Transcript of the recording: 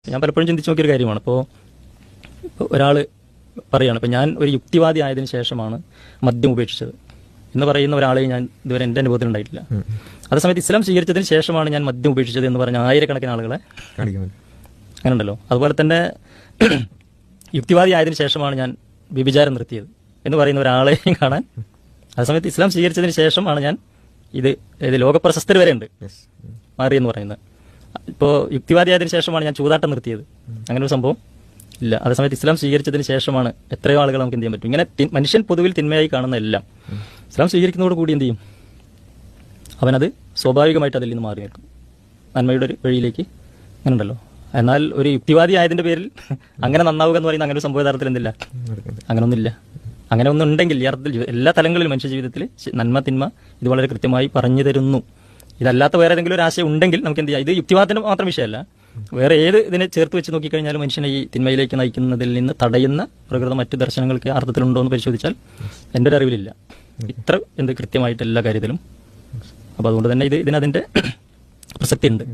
ഞാൻ പലപ്പോഴും ചിന്തിച്ച് നോക്കിയൊരു കാര്യമാണ്. ഇപ്പോൾ ഒരാൾ പറയുകയാണ്, ഇപ്പോൾ ഞാൻ ഒരു യുക്തിവാദി ആയതിനു ശേഷമാണ് മദ്യം ഉപേക്ഷിച്ചത് എന്ന് പറയുന്ന ഒരാളെ ഞാൻ ഇതുവരെ എൻ്റെ അനുഭവത്തിൽ ഉണ്ടായിട്ടില്ല. അതേസമയത്ത് ഇസ്ലാം സ്വീകരിച്ചതിന് ശേഷമാണ് ഞാൻ മദ്യം ഉപേക്ഷിച്ചത് എന്ന് പറഞ്ഞ ആയിരക്കണക്കിന് ആളുകളെ അങ്ങനെ ഉണ്ടല്ലോ. അതുപോലെ തന്നെ യുക്തിവാദി ആയതിനു ശേഷമാണ് ഞാൻ വ്യഭിചാരം നിർത്തിയത് എന്ന് പറയുന്ന ഒരാളെ കാണാൻ, അതേസമയത്ത് ഇസ്ലാം സ്വീകരിച്ചതിന് ശേഷമാണ് ഞാൻ ഇത് ലോകപ്രശസ്തർ വരെ ഉണ്ട് മാറിയെന്ന് പറയുന്നത്. ഇപ്പോൾ യുക്തിവാദി ആയതിനു ശേഷമാണ് ഞാൻ ചൂതാട്ടം നിർത്തിയത്, അങ്ങനെ ഒരു സംഭവം ഇല്ല. അതേസമയത്ത് ഇസ്ലാം സ്വീകരിച്ചതിന് ശേഷമാണ് എത്രയോ ആളുകൾ നമുക്ക് എന്ത് ചെയ്യാൻ പറ്റും. ഇങ്ങനെ മനുഷ്യൻ പൊതുവിൽ തിന്മയായി കാണുന്ന എല്ലാം ഇസ്ലാം സ്വീകരിക്കുന്നതോട് കൂടി എന്ത് ചെയ്യും, അവനത് സ്വാഭാവികമായിട്ട് അതിൽ നിന്ന് മാറി നിൽക്കും, നന്മയുടെ ഒരു വഴിയിലേക്ക്. അങ്ങനെ ഉണ്ടല്ലോ. എന്നാൽ ഒരു യുക്തിവാദി ആയതിൻ്റെ പേരിൽ അങ്ങനെ നന്നാവുക എന്ന് പറയുന്ന അങ്ങനെ ഒരു സംഭവ യഥാർത്ഥത്തിൽ എന്തില്ല, അങ്ങനെയൊന്നുമില്ല. അങ്ങനെ ഒന്നുണ്ടെങ്കിൽ ഈ അർത്ഥത്തിൽ എല്ലാ തലങ്ങളിലും മനുഷ്യ ജീവിതത്തിൽ നന്മ തിന്മ ഇത് വളരെ കൃത്യമായി പറഞ്ഞു തരുന്നു. ഇതല്ലാത്ത വേറെ ഏതെങ്കിലും ഒരു ആശയം ഉണ്ടെങ്കിൽ നമുക്ക് എന്ത് ചെയ്യാം. ഇത് യുക്തിവാദത്തിന് മാത്രം വിഷയമല്ല, വേറെ ഏത് ഇതിനെ ചേർത്ത് വെച്ച് നോക്കിക്കഴിഞ്ഞാലും മനുഷ്യനെ ഈ തിന്മയിലേക്ക് നയിക്കുന്നതിൽ നിന്ന് തടയുന്ന പ്രകൃത മറ്റു ദർശനങ്ങൾക്ക് അർത്ഥത്തിലുണ്ടോ എന്ന് പരിശോധിച്ചാൽ എൻ്റെ ഒരു അറിവിലില്ല. ഇത്ര കൃത്യമായിട്ട് എല്ലാ കാര്യത്തിലും. അപ്പോൾ അതുകൊണ്ട് തന്നെ ഇതിനതിൻ്റെ പ്രസക്തി ഉണ്ട്.